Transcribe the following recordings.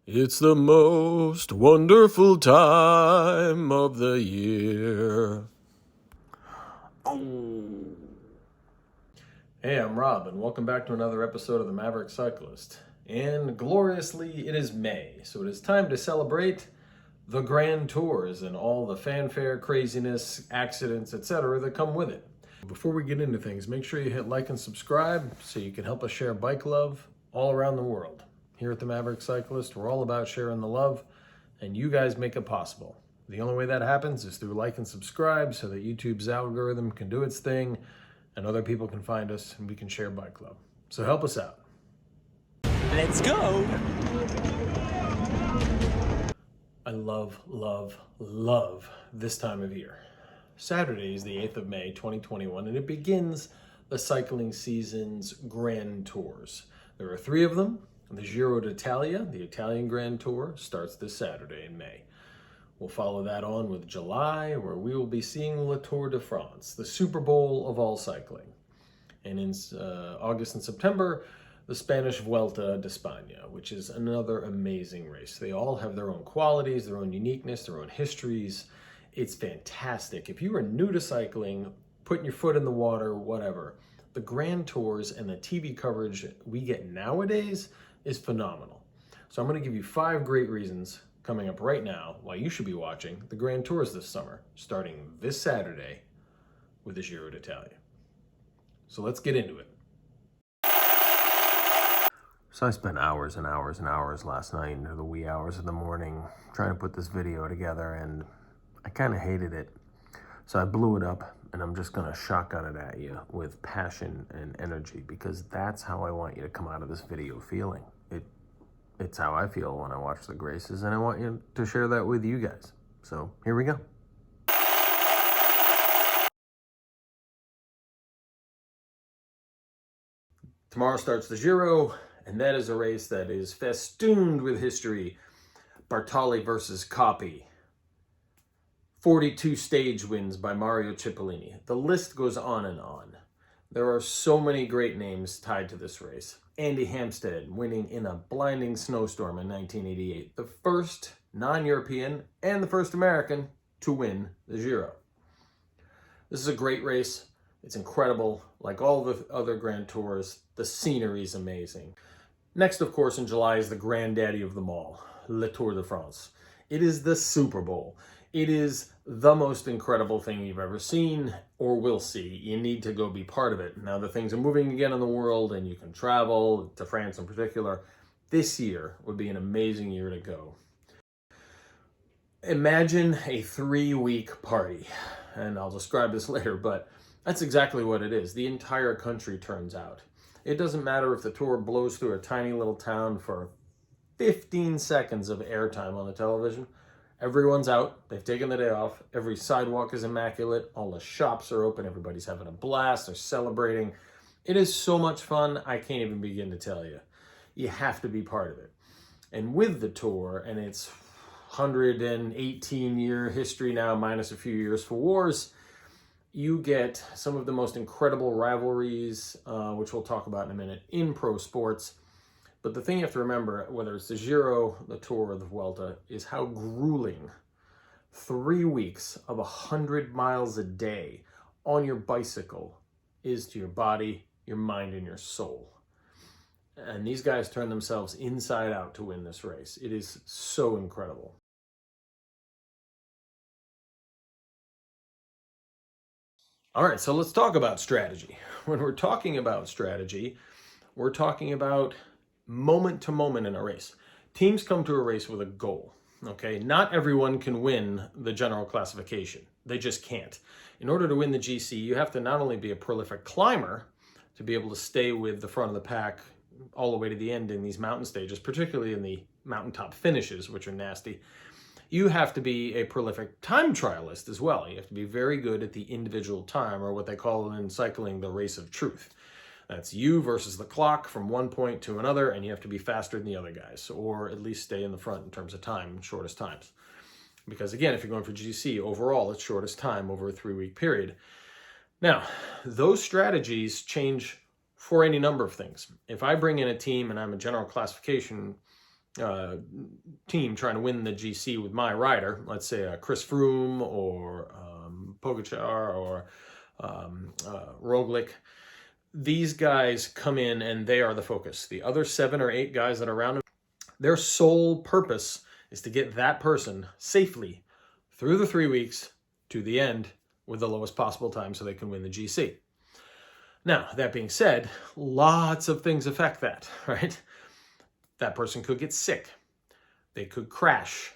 It's the most wonderful time of the year. Oh. Hey, I'm Rob, and welcome back to another episode of the Maverick Cyclist. And gloriously, it is May, so it is time to celebrate the Grand Tours and all the fanfare, craziness, accidents, etc. that come with it. Before we get into things, make sure you hit like and subscribe so you can help us share bike love all around the world. Here at the Maverick Cyclist, we're all about sharing the love, and you guys make it possible. The only way that happens is through like and subscribe so that YouTube's algorithm can do its thing and other people can find us and we can share bike love. So help us out. Let's go! I love this time of year. Saturday is the 8th of May, 2021, and it begins the cycling season's Grand Tours. There are 3 of them. The Giro d'Italia, the Italian Grand Tour, starts this Saturday in May. We'll follow that on with July, where we will be seeing Le Tour de France, the Super Bowl of all cycling. And in August and September, the Spanish Vuelta de España, which is another amazing race. They all have their own qualities, their own uniqueness, their own histories. It's fantastic. If you are new to cycling, putting your foot in the water, whatever, the Grand Tours and the TV coverage we get nowadays is phenomenal. So I'm going to give you 5 great reasons coming up right now why you should be watching the Grand Tours this summer, starting this Saturday with the Giro d'Italia. So let's get into it. So I spent hours and hours and hours last night into the wee hours of the morning trying to put this video together, and I kind of hated it. So I blew it up, and I'm just going to shotgun it at you with passion and energy, because that's how I want you to come out of this video feeling. It's how I feel when I watch the races, and I want you to share that with you guys. So here we go. Tomorrow starts the Giro, and that is a race that is festooned with history. Bartali versus Coppi. 42 stage wins by Mario Cipollini. The list goes on and on. There are so many great names tied to this race. Andy Hampstead winning in a blinding snowstorm in 1988. The first non-European and the first American to win the Giro. This is a great race. It's incredible. Like all the other Grand Tours, the scenery is amazing. Next, of course, in July is the granddaddy of them all, Le Tour de France. It is the Super Bowl. It is the most incredible thing you've ever seen or will see. You need to go be part of it. Now that things are moving again in the world and you can travel to France in particular, this year would be an amazing year to go. Imagine a 3-week party, and I'll describe this later, but that's exactly what it is. The entire country turns out. It doesn't matter if the tour blows through a tiny little town for 15 seconds of airtime on the television. Everyone's out. They've taken the day off. Every sidewalk is immaculate. All the shops are open. Everybody's having a blast. They're celebrating. It is so much fun, I can't even begin to tell you. You have to be part of it. And with the tour and its 118-year history now, minus a few years for wars, you get some of the most incredible rivalries, which we'll talk about in a minute, in pro sports. But the thing you have to remember, whether it's the Giro, the Tour, or the Vuelta, is how grueling 3 weeks of 100 miles a day on your bicycle is to your body, your mind, and your soul. And these guys turn themselves inside out to win this race. It is so incredible. All right, so let's talk about strategy. When we're talking about strategy, we're talking about moment to moment in a race. Teams come to a race with a goal, okay? Not everyone can win the general classification. They just can't. In order to win the GC, you have to not only be a prolific climber to be able to stay with the front of the pack all the way to the end in these mountain stages, particularly in the mountaintop finishes, which are nasty. You have to be a prolific time trialist as well. You have to be very good at the individual time, or what they call in cycling the race of truth. That's you versus the clock from one point to another, and you have to be faster than the other guys, or at least stay in the front in terms of time, shortest times. Because again, if you're going for GC, overall, it's shortest time over a 3-week period. Now, those strategies change for any number of things. If I bring in a team and I'm a general classification team trying to win the GC with my rider, let's say Chris Froome or Pogacar or Roglic, these guys come in and they are the focus. The other 7 or 8 guys that are around them, their sole purpose is to get that person safely through the 3 weeks to the end with the lowest possible time so they can win the GC. Now, that being said, lots of things affect that, right? That person could get sick. They could crash.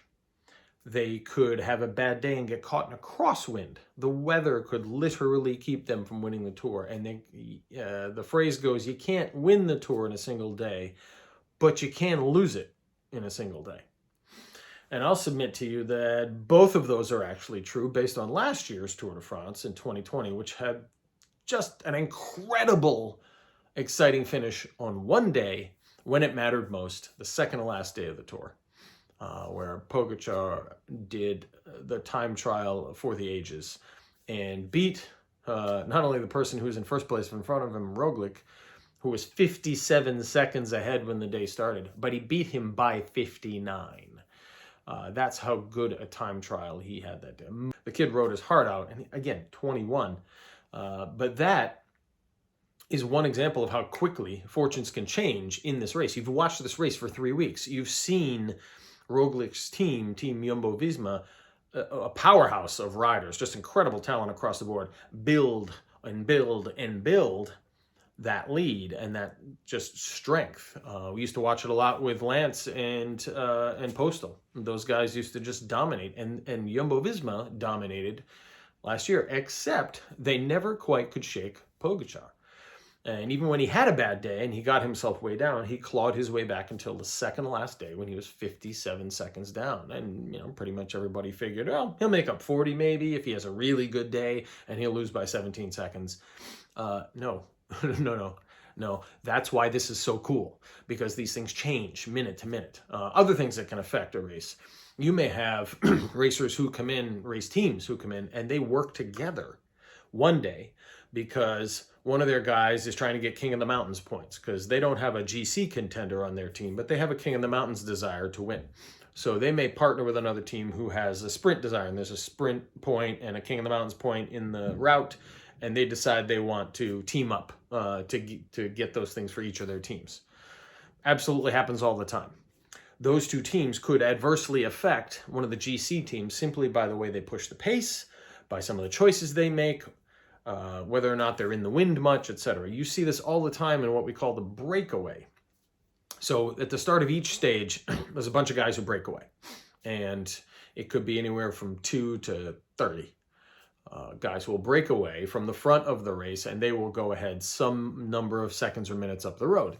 They could have a bad day and get caught in a crosswind. The weather could literally keep them from winning the Tour. And the phrase goes, you can't win the Tour in a single day, but you can lose it in a single day. And I'll submit to you that both of those are actually true based on last year's Tour de France in 2020, which had just an incredible, exciting finish on one day when it mattered most, the second to last day of the Tour, where Pogacar did the time trial for the ages and beat not only the person who was in first place in front of him, Roglic, who was 57 seconds ahead when the day started, but he beat him by 59. That's how good a time trial he had that day. The kid rode his heart out, and again, 21. But that is one example of how quickly fortunes can change in this race. You've watched this race for 3 weeks. You've seen Roglic's team Jumbo-Visma, a powerhouse of riders, just incredible talent across the board, build and build and build that lead and that just strength. We used to watch it a lot with Lance and Postal. Those guys used to just dominate, and Jumbo-Visma dominated last year, except they never quite could shake Pogacar. And even when he had a bad day and he got himself way down, he clawed his way back until the second to last day when he was 57 seconds down. And, you know, pretty much everybody figured, well, he'll make up 40 maybe if he has a really good day and he'll lose by 17 seconds. No. No. That's why this is so cool, because these things change minute to minute. Other things that can affect a race. You may have racers who come in, race teams who come in, and they work together one day because one of their guys is trying to get King of the Mountains points because they don't have a GC contender on their team, but they have a King of the Mountains desire to win. So they may partner with another team who has a sprint desire, and there's a sprint point and a King of the Mountains point in the route, and they decide they want to team up to get those things for each of their teams. Absolutely happens all the time. Those two teams could adversely affect one of the GC teams simply by the way they push the pace, by some of the choices they make, whether or not they're in the wind much, etc. You see this all the time in what we call the breakaway. So at the start of each stage, there's a bunch of guys who break away. And it could be anywhere from 2 to 30. Guys will break away from the front of the race and they will go ahead some number of seconds or minutes up the road.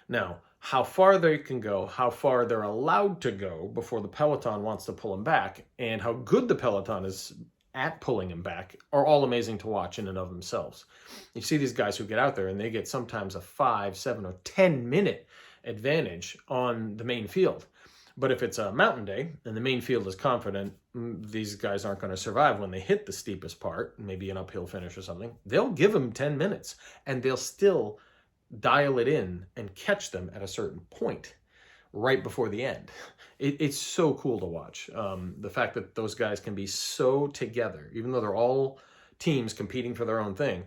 Now, how far they can go, how far they're allowed to go before the peloton wants to pull them back, and how good the peloton is at pulling them back are all amazing to watch in and of themselves. You see these guys who get out there and they get sometimes a 5, 7, or 10 minute advantage on the main field. But if it's a mountain day and the main field is confident these guys aren't going to survive when they hit the steepest part, maybe an uphill finish or something, they'll give them 10 minutes and they'll still dial it in and catch them at a certain point right before the end. It's so cool to watch. The fact that those guys can be so together, even though they're all teams competing for their own thing,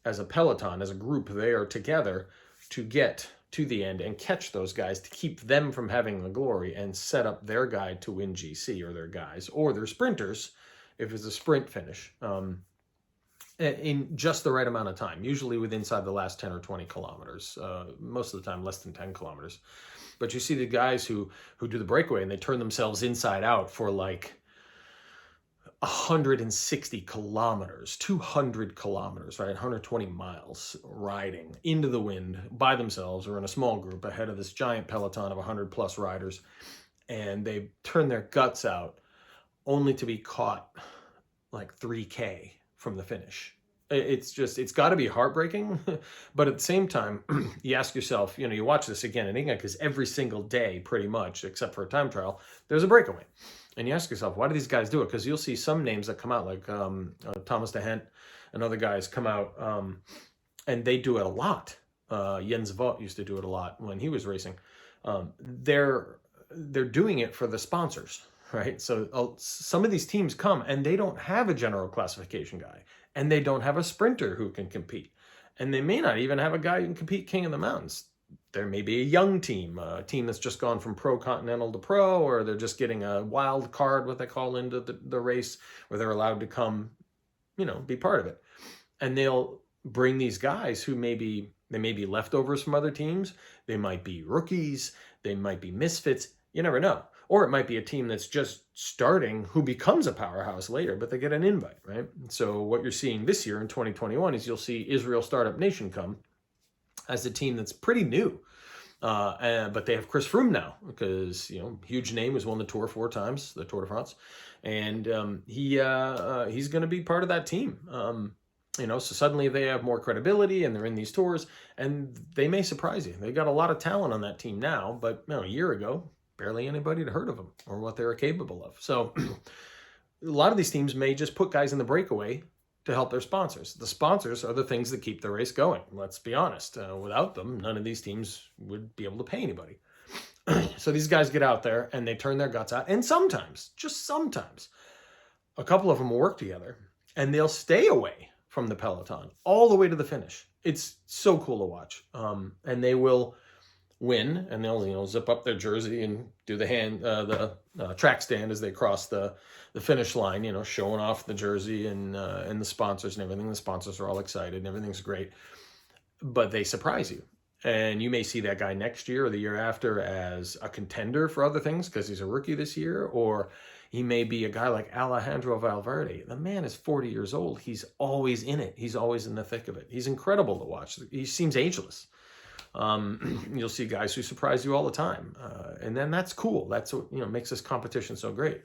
as a peloton, as a group, they are together to get to the end and catch those guys to keep them from having the glory and set up their guy to win GC, or their guys or their sprinters if it's a sprint finish, in just the right amount of time, usually within inside the last 10 or 20 kilometers, most of the time less than 10 kilometers. But you see the guys who do the breakaway and they turn themselves inside out for like 160 kilometers, 200 kilometers, right? 120 miles riding into the wind by themselves or in a small group ahead of this giant peloton of 100 plus riders. And they turn their guts out only to be caught like 3K from the finish. It's got to be heartbreaking. But at the same time, you ask yourself, you watch this again and again, because every single day, pretty much, except for a time trial, there's a breakaway. And you ask yourself, why do these guys do it? Because you'll see some names that come out, like Thomas de Hent and other guys come out, and they do it a lot. Jens Vogt used to do it a lot when he was racing. They're they're doing it for the sponsors, right? So some of these teams come and they don't have a general classification guy, and they don't have a sprinter who can compete, and they may not even have a guy who can compete King of the Mountains. There may be a young team, a team that's just gone from pro continental to pro, or they're just getting a wild card, what they call, into the race, where they're allowed to come, be part of it. And they'll bring these guys who may be leftovers from other teams. They might be rookies. They might be misfits. You never know. Or it might be a team that's just starting who becomes a powerhouse later, but they get an invite, right? So what you're seeing this year in 2021 is you'll see Israel Startup Nation come as a team that's pretty new. But they have Chris Froome now because, huge name, has won the Tour 4 times, the Tour de France. And he's going to be part of that team. So suddenly they have more credibility and they're in these tours, and they may surprise you. They've got a lot of talent on that team now, but a year ago, barely anybody had heard of them or what they were capable of. So a lot of these teams may just put guys in the breakaway to help their sponsors. The sponsors are the things that keep the race going. Let's be honest. Without them, none of these teams would be able to pay anybody. So these guys get out there and they turn their guts out. And sometimes, just sometimes, a couple of them will work together and they'll stay away from the peloton all the way to the finish. It's so cool to watch. And they will win, and they'll zip up their jersey and do the track stand as they cross the finish line, showing off the jersey and the sponsors and everything. The sponsors are all excited and everything's great, but they surprise you. And you may see that guy next year or the year after as a contender for other things because he's a rookie this year, or he may be a guy like Alejandro Valverde. The man is 40 years old. He's always in it. He's always in the thick of it. He's incredible to watch. He seems ageless. You'll see guys who surprise you all the time. And then that's cool. That's what, makes this competition so great.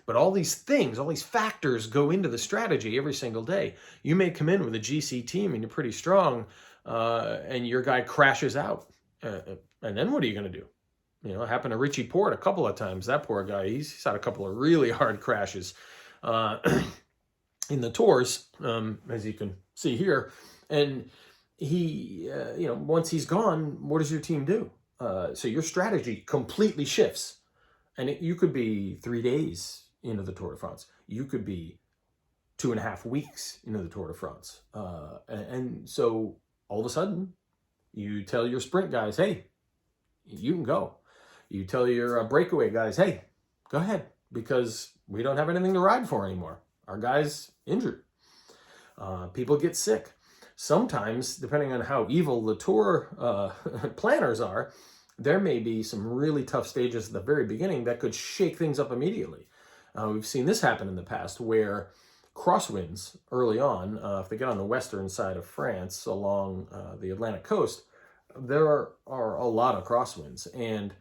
But all these things, all these factors go into the strategy every single day. You may come in with a GC team and you're pretty strong, and your guy crashes out. And then what are you going to do? It happened to Richie Port a couple of times. That poor guy, he's had a couple of really hard crashes in the tours, as you can see here. And he, once he's gone, what does your team do? So your strategy completely shifts. And you could be 3 days into the Tour de France. You could be 2.5 weeks into the Tour de France. And so all of a sudden, you tell your sprint guys, hey, you can go. You tell your breakaway guys, hey, go ahead, because we don't have anything to ride for anymore. Our guy's injured. People get sick. Sometimes, depending on how evil the tour planners are, there may be some really tough stages at the very beginning that could shake things up immediately. We've seen this happen in the past where crosswinds early on, if they get on the western side of France along the Atlantic coast, there are a lot of crosswinds. And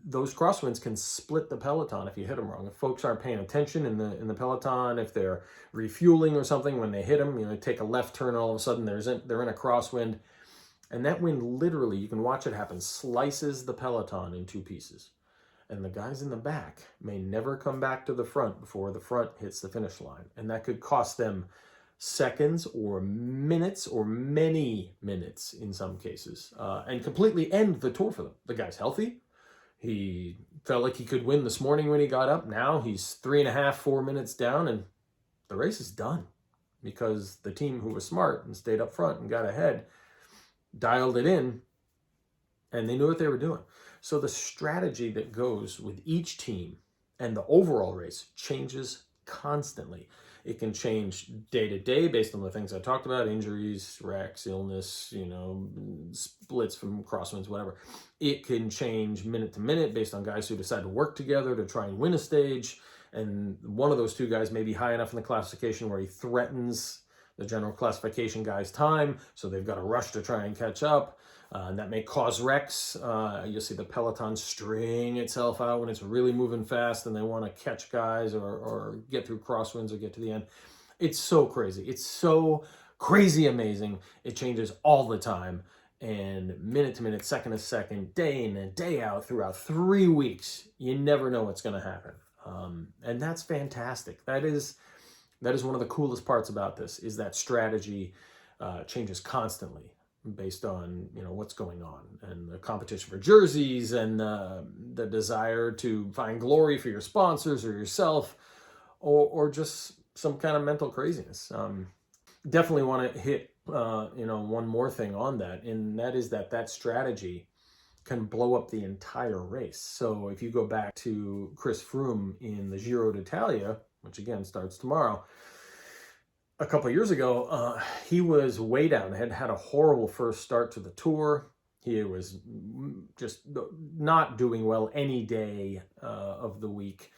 those crosswinds can split the peloton if you hit them wrong. If folks aren't paying attention in the peloton, if they're refueling or something, when they hit them, take a left turn, all of a sudden they're in a crosswind. And that wind literally, you can watch it happen, slices the peloton in 2 pieces. And the guys in the back may never come back to the front before the front hits the finish line. And that could cost them seconds or minutes or many minutes in some cases, and completely end the tour for them. The guy's healthy. He felt like he could win this morning when he got up. Now he's 3.5, 4 minutes down, and the race is done because the team who was smart and stayed up front and got ahead dialed it in, and they knew what they were doing. So the strategy that goes with each team and the overall race changes constantly. It can change day to day based on the things I talked about, injuries, wrecks, illness, splits from crosswinds, whatever. It can change minute to minute based on guys who decide to work together to try and win a stage. And one of those 2 guys may be high enough in the classification where he threatens the general classification guy's time, so they've got to rush to try and catch up. And that may cause wrecks. You'll see the peloton string itself out when it's really moving fast and they want to catch guys or get through crosswinds or get to the end. It's so crazy. It's so crazy amazing. It changes all the time. And minute to minute, second to second, day in and day out throughout 3 weeks, you never know what's going to happen. And that's fantastic. That is one of the coolest parts about this, is that strategy changes constantly. based on, what's going on and the competition for jerseys and the desire to find glory for your sponsors or yourself, or just some kind of mental craziness. Definitely want to hit one more thing on that, and that is that strategy can blow up the entire race. So if you go back to Chris Froome in the Giro d'Italia, which again starts tomorrow, a couple of years ago, he was way down, had a horrible first start to the Tour. He was just not doing well any day of the week.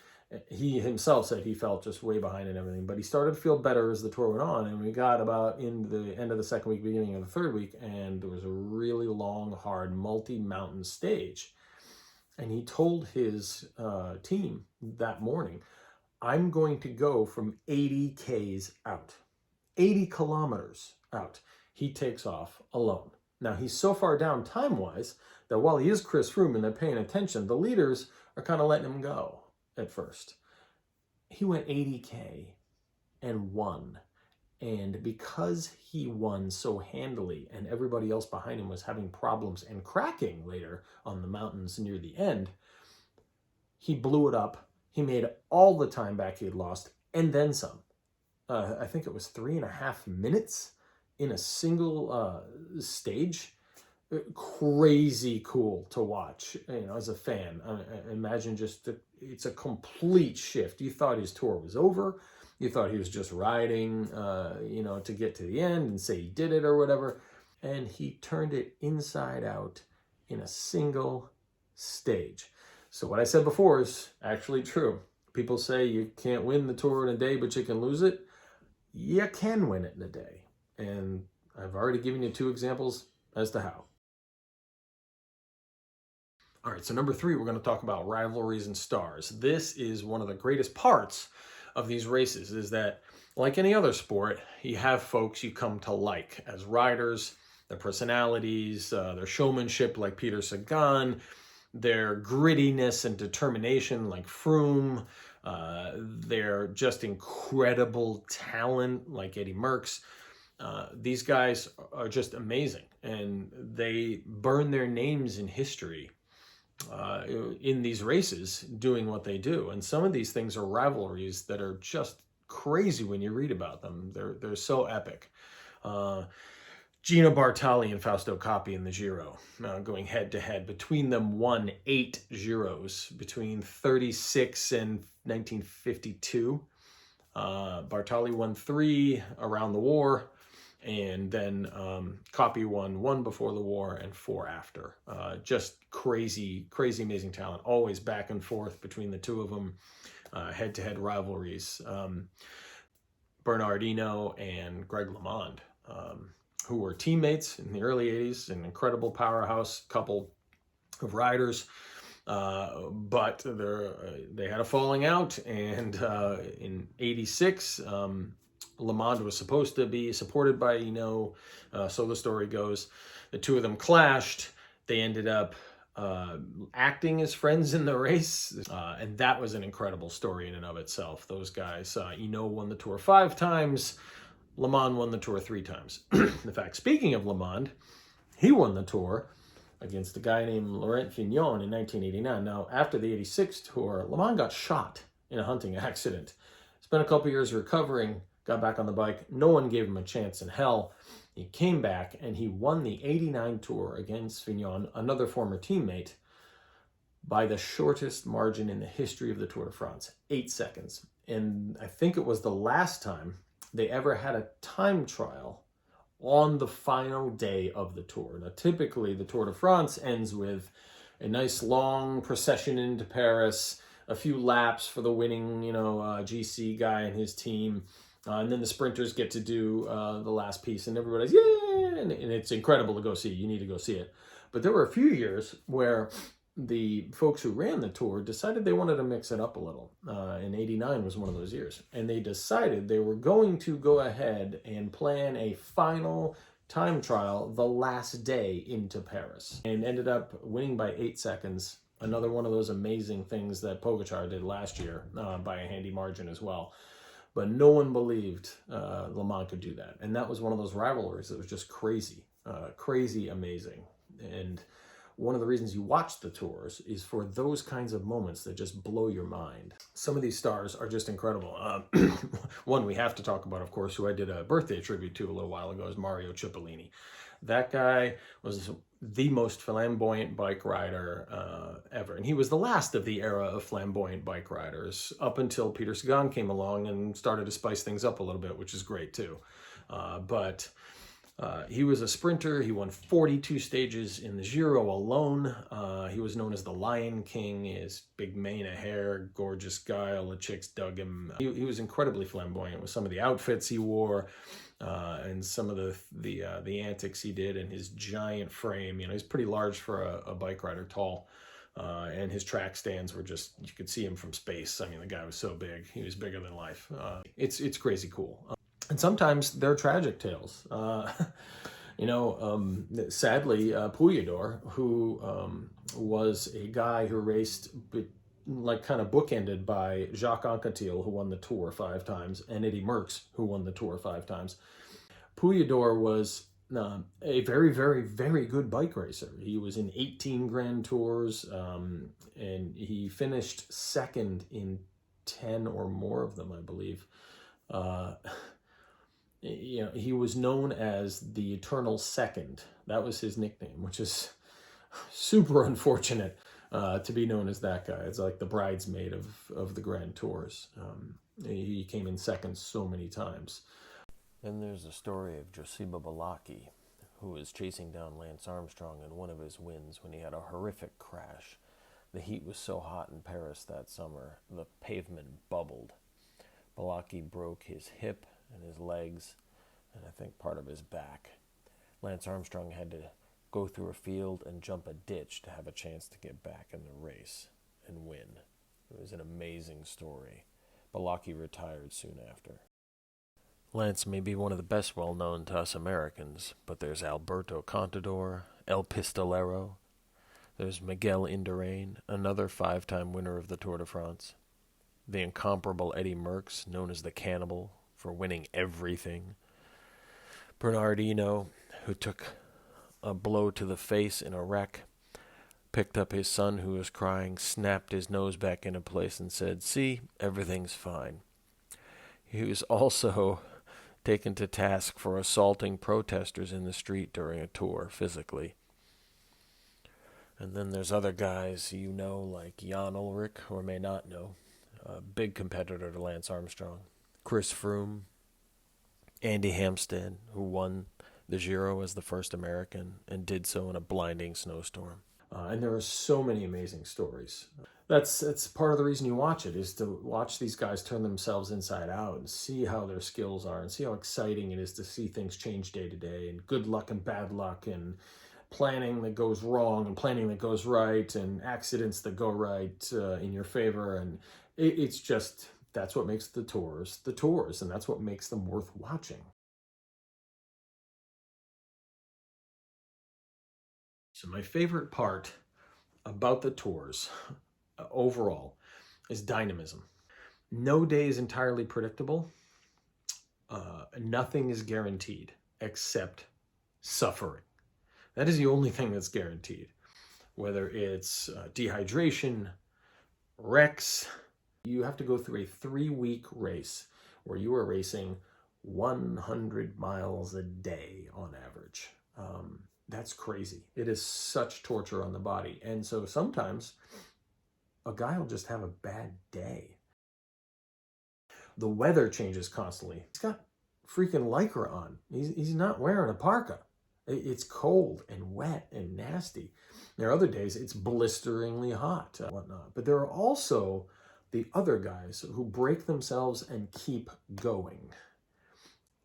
He himself said he felt just way behind and everything, but he started to feel better as the Tour went on, and we got about in the end of the second week, beginning of the third week, and there was a really long, hard, multi-mountain stage. And he told his team that morning, I'm going to go from 80 Ks out, 80 kilometers out. He takes off alone. Now, he's so far down time-wise that while he is Chris Froome and they're paying attention, the leaders are kind of letting him go at first. He went 80K and won. And because he won so handily and everybody else behind him was having problems and cracking later on the mountains near the end, he blew it up. He made all the time back he had lost and then some. I think it was 3.5 minutes in a single stage. Crazy cool to watch, as a fan. Imagine it's a complete shift. You thought his tour was over. You thought he was just riding, to get to the end and say he did it or whatever. And he turned it inside out in a single stage. So what I said before is actually true. People say you can't win the Tour in a day, but you can lose it. You can win it in a day. And I've already given you 2 examples as to how. All right, so number 3, we're going to talk about rivalries and stars. This is one of the greatest parts of these races, is that, like any other sport, you have folks you come to like as riders, their personalities, their showmanship, like Peter Sagan, their grittiness and determination, like Froome, their just incredible talent, like Eddie Merckx. These guys are just amazing, and they burn their names in history in these races doing what they do. And some of these things are rivalries that are just crazy when you read about them. They're so epic. Gino Bartali and Fausto Coppi in the Giro, going head to head. Between them won 8 Giros between 36 and 1952. Bartali won 3 around the war. And then Coppi won 1 before the war and 4 after. Just crazy, crazy, amazing talent. Always back and forth between the two of them. Head-to-head rivalries. Bernardino and Greg LeMond, who were teammates in the early 80s, an incredible powerhouse couple of riders. But they had a falling out, and in 86, LeMond was supposed to be supported by, so the story goes, the two of them clashed. They ended up acting as friends in the race, and that was an incredible story in and of itself. Those guys, won the Tour 5 times, LeMond won the Tour 3 times. In fact, speaking of LeMond, he won the Tour against a guy named Laurent Fignon in 1989. Now, after the 86 Tour, LeMond got shot in a hunting accident. Spent a couple years recovering, got back on the bike. No one gave him a chance in hell. He came back and he won the 89 Tour against Fignon, another former teammate, by the shortest margin in the history of the Tour de France, 8 seconds. And I think it was the last time they ever had a time trial on the final day of the Tour. Now, typically the Tour de France ends with a nice long procession into Paris, a few laps for the winning, GC guy and his team. And then the sprinters get to do the last piece, and everybody's, yeah, and it's incredible to go see. You need to go see it. But there were a few years where the folks who ran the Tour decided they wanted to mix it up a little. And 89 was one of those years. And they decided they were going to go ahead and plan a final time trial the last day into Paris. And ended up winning by 8 seconds. Another one of those amazing things that Pogačar did last year by a handy margin as well. But no one believed LeMond could do that. And that was one of those rivalries that was just crazy. crazy amazing. And one of the reasons you watch the tours is for those kinds of moments that just blow your mind. Some of these stars are just incredible. One we have to talk about, of course, who I did a birthday tribute to a little while ago, is Mario Cipollini. That guy was the most flamboyant bike rider ever. And he was the last of the era of flamboyant bike riders up until Peter Sagan came along and started to spice things up a little bit, which is great too. But he was a sprinter. He won 42 stages in the Giro alone. He was known as the Lion King. His big mane of hair, gorgeous guy. All the chicks dug him. He was incredibly flamboyant with some of the outfits he wore and some of the antics he did, and his giant frame. You know, he's pretty large for a bike rider, tall. And his track stands were just, you could see him from space. I mean, the guy was so big. He was bigger than life. It's crazy cool. And sometimes they're tragic tales. Sadly, Puyador, who was a guy who raced kind of bookended by Jacques Anquetil, who won the Tour 5 times, and Eddie Merckx, who won the Tour 5 times. Puyador was a very, very, very good bike racer. He was in 18 Grand Tours, and he finished second in 10 or more of them, I believe. He was known as the Eternal Second. That was his nickname, which is super unfortunate to be known as that guy. It's like the bridesmaid of the Grand Tours. He came in second so many times. Then there's the story of Josiba Balaki, who was chasing down Lance Armstrong in one of his wins when he had a horrific crash. The heat was so hot in Paris that summer, the pavement bubbled. Balaki broke his hip and his legs, and I think part of his back. Lance Armstrong had to go through a field and jump a ditch to have a chance to get back in the race and win. It was an amazing story. Balaki retired soon after. Lance may be one of the best well-known to us Americans, but there's Alberto Contador, El Pistolero, there's Miguel Indurain, another 5-time winner of the Tour de France, the incomparable Eddie Merckx, known as the Cannibal, for winning everything, Bernardino, who took a blow to the face in a wreck, picked up his son who was crying, snapped his nose back into place and said, "See, everything's fine." He was also taken to task for assaulting protesters in the street during a tour physically. And then there's other guys like Jan Ullrich, or may not know, a big competitor to Lance Armstrong, Chris Froome, Andy Hampstead, who won the Giro as the first American and did so in a blinding snowstorm. And there are so many amazing stories. That's part of the reason you watch it, is to watch these guys turn themselves inside out and see how their skills are and see how exciting it is to see things change day to day, and good luck and bad luck, and planning that goes wrong and planning that goes right, and accidents that go right in your favor. And it's just, that's what makes the tours, and that's what makes them worth watching. So my favorite part about the tours overall is dynamism. No day is entirely predictable. Nothing is guaranteed except suffering. That is the only thing that's guaranteed. Whether it's dehydration, wrecks, you have to go through a 3-week race where you are racing 100 miles a day on average. That's crazy. It is such torture on the body. And so sometimes a guy will just have a bad day. The weather changes constantly. He's got freaking Lycra on. He's not wearing a parka. It's cold and wet and nasty. There are other days it's blisteringly hot and whatnot. But there are also the other guys who break themselves and keep going.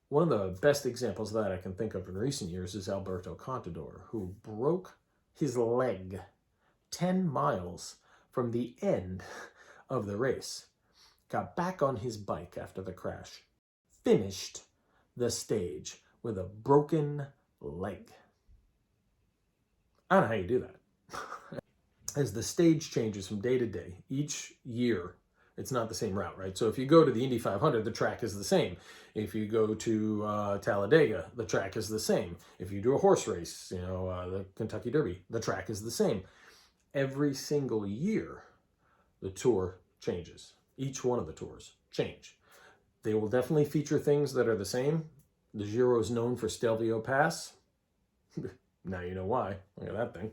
One of the best examples that I can think of in recent years is Alberto Contador, who broke his leg 10 miles from the end of the race, got back on his bike after the crash, finished the stage with a broken leg. I don't know how you do that. As the stage changes from day to day, each year It's not the same route, right? So if you go to the Indy 500, the track is the same. If you go to Talladega, the track is the same. If you do a horse race, the Kentucky Derby, the track is the same. Every single year, the tour changes. Each one of the tours change. They will definitely feature things that are the same. The Giro is known for Stelvio Pass. Now you know why. Look at that thing.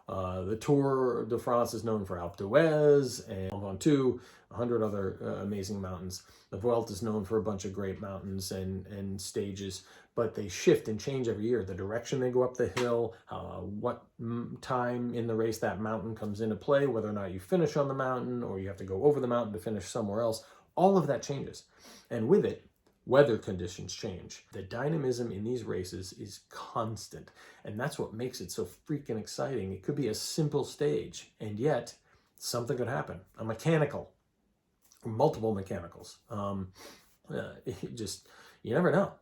The Tour de France is known for Alpe d'Huez and Mont Ventoux, 100 other amazing mountains. The Vuelta is known for a bunch of great mountains and stages, but they shift and change every year. The direction they go up the hill, what time in the race that mountain comes into play, whether or not you finish on the mountain or you have to go over the mountain to finish somewhere else, all of that changes. And with it, weather conditions change. The dynamism in these races is constant, and that's what makes it so freaking exciting. It could be a simple stage, and yet something could happen. A mechanical, multiple mechanicals. You never know.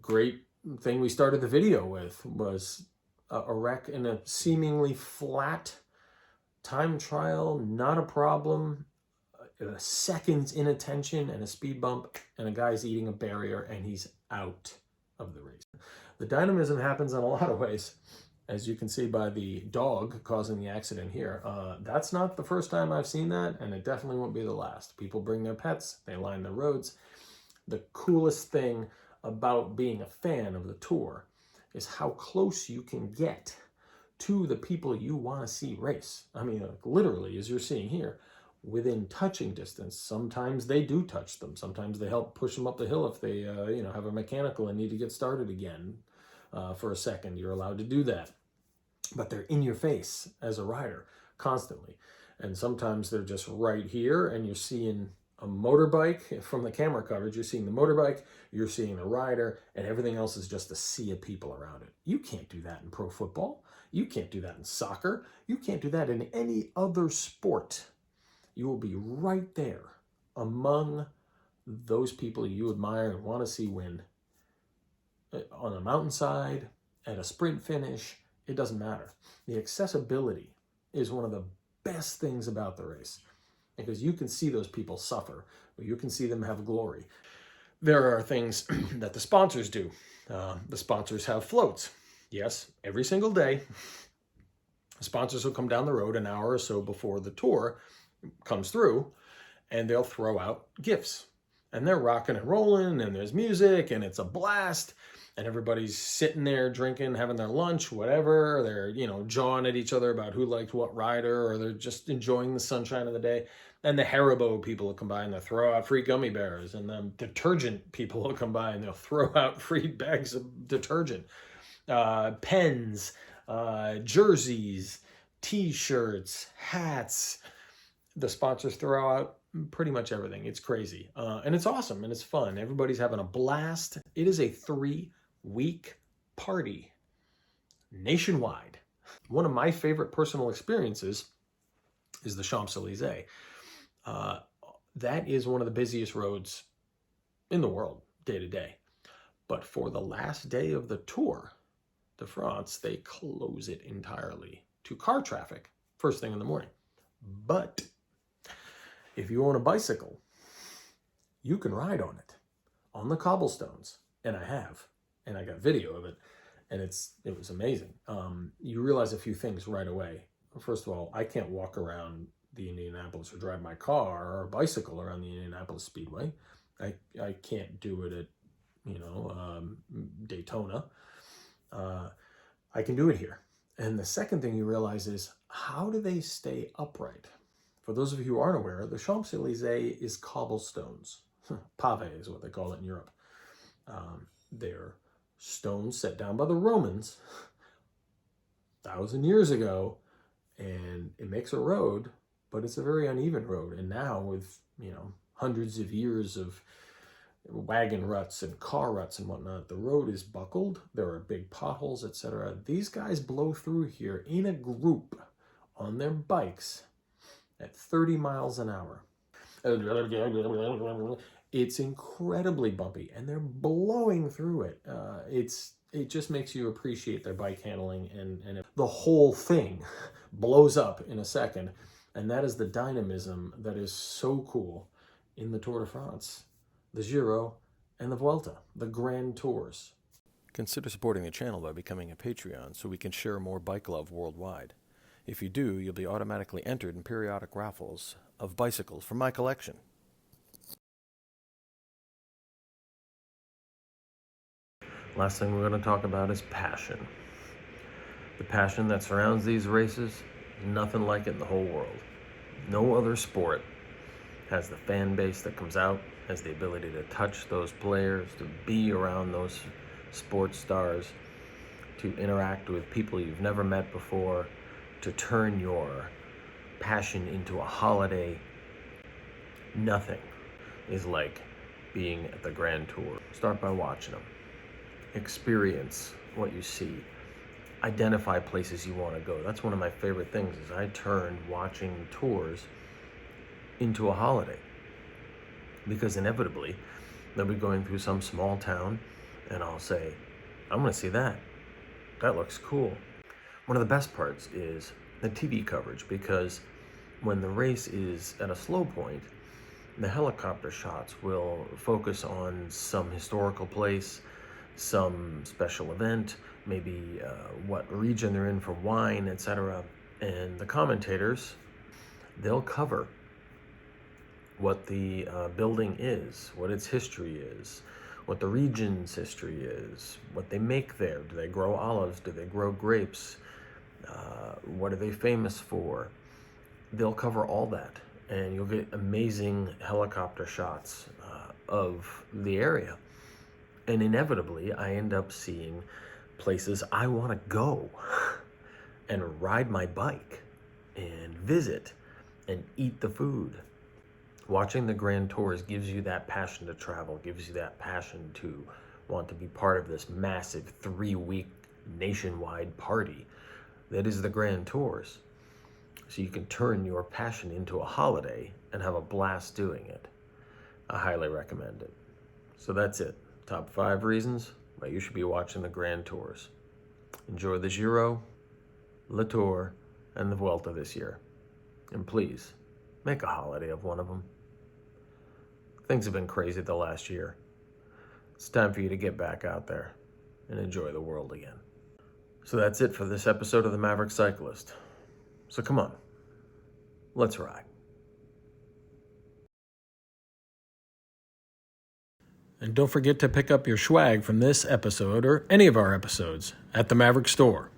Great thing we started the video with was a wreck in a seemingly flat time trial, not a problem. Seconds inattention and a speed bump, and a guy's eating a barrier and he's out of the race. The dynamism happens in a lot of ways, as you can see by the dog causing the accident here. That's not the first time I've seen that, and it definitely won't be the last. People bring their pets, they line the roads. The coolest thing about being a fan of the tour is how close you can get to the people you want to see race. I mean, literally, as you're seeing here, within touching distance. Sometimes they do touch them. Sometimes they help push them up the hill if they, have a mechanical and need to get started again for a second. You're allowed to do that. But they're in your face as a rider constantly. And sometimes they're just right here, and you're seeing a motorbike. From the camera coverage, you're seeing the motorbike, you're seeing the rider, and everything else is just a sea of people around it. You can't do that in pro football. You can't do that in soccer. You can't do that in any other sport. You will be right there among those people you admire and want to see win. On a mountainside, at a sprint finish, it doesn't matter. The accessibility is one of the best things about the race, because you can see those people suffer, but you can see them have glory. There are things that the sponsors do. The sponsors have floats. Yes, every single day, sponsors will come down the road an hour or so before the tour comes through, and they'll throw out gifts, and they're rocking and rolling, and there's music, and it's a blast, and everybody's sitting there drinking, having their lunch, whatever. They're jawing at each other about who liked what rider, or they're just enjoying the sunshine of the day. And the Haribo people will come by and they'll throw out free gummy bears, and the detergent people will come by and they'll throw out free bags of detergent, pens, jerseys, t-shirts, hats. The sponsors throw out pretty much everything. It's crazy. And it's awesome and it's fun. Everybody's having a blast. It is a 3-week party nationwide. One of my favorite personal experiences is the Champs-Élysées. That is one of the busiest roads in the world, day to day. But for the last day of the Tour de France, they close it entirely to car traffic first thing in the morning. But if you own a bicycle, you can ride on it, on the cobblestones. And I have, and I got video of it, and it was amazing. You realize a few things right away. First of all, I can't walk around the Indianapolis or drive my car or bicycle around the Indianapolis Speedway. I can't do it at, Daytona. I can do it here. And the second thing you realize is, how do they stay upright? For those of you who aren't aware, the Champs-Élysées is cobblestones. Pave is what they call it in Europe. They're stones set down by the Romans 1,000 years ago, and it makes a road, but it's a very uneven road. And now with, hundreds of years of wagon ruts and car ruts and whatnot, the road is buckled. There are big potholes, etc. These guys blow through here in a group on their bikes at 30 miles an hour. It's incredibly bumpy, and they're blowing through it. It just makes you appreciate their bike handling, and the whole thing blows up in a second. And that is the dynamism that is so cool in the Tour de France, the Giro, and the Vuelta, the Grand Tours. Consider supporting the channel by becoming a Patreon so we can share more bike love worldwide. If you do, you'll be automatically entered in periodic raffles of bicycles from my collection. Last thing we're going to talk about is passion. The passion that surrounds these races, nothing like it in the whole world. No other sport has the fan base that comes out, has the ability to touch those players, to be around those sports stars, to interact with people you've never met before, to turn your passion into a holiday. Nothing is like being at the Grand Tour. Start by watching them. Experience what you see. Identify places you want to go. That's one of my favorite things, is I turned watching tours into a holiday. Because inevitably, they'll be going through some small town, and I'll say, I'm going to see that. That looks cool. One of the best parts is the TV coverage, because when the race is at a slow point, the helicopter shots will focus on some historical place, some special event, maybe what region they're in for wine, etc. And the commentators, they'll cover what the building is, what its history is, what the region's history is, what they make there. Do they grow olives? Do they grow grapes? What are they famous for? They'll cover all that, and you'll get amazing helicopter shots of the area. And inevitably, I end up seeing places I want to go and ride my bike and visit and eat the food. Watching the Grand Tours gives you that passion to travel, gives you that passion to want to be part of this massive 3-week nationwide party that is the Grand Tours. So you can turn your passion into a holiday and have a blast doing it. I highly recommend it. So that's it. Top 5 reasons why you should be watching the Grand Tours. Enjoy the Giro, Le Tour, and the Vuelta this year. And please, make a holiday of one of them. Things have been crazy the last year. It's time for you to get back out there and enjoy the world again. So that's it for this episode of the Maverick Cyclist. So come on, let's ride. And don't forget to pick up your swag from this episode or any of our episodes at the Maverick Store.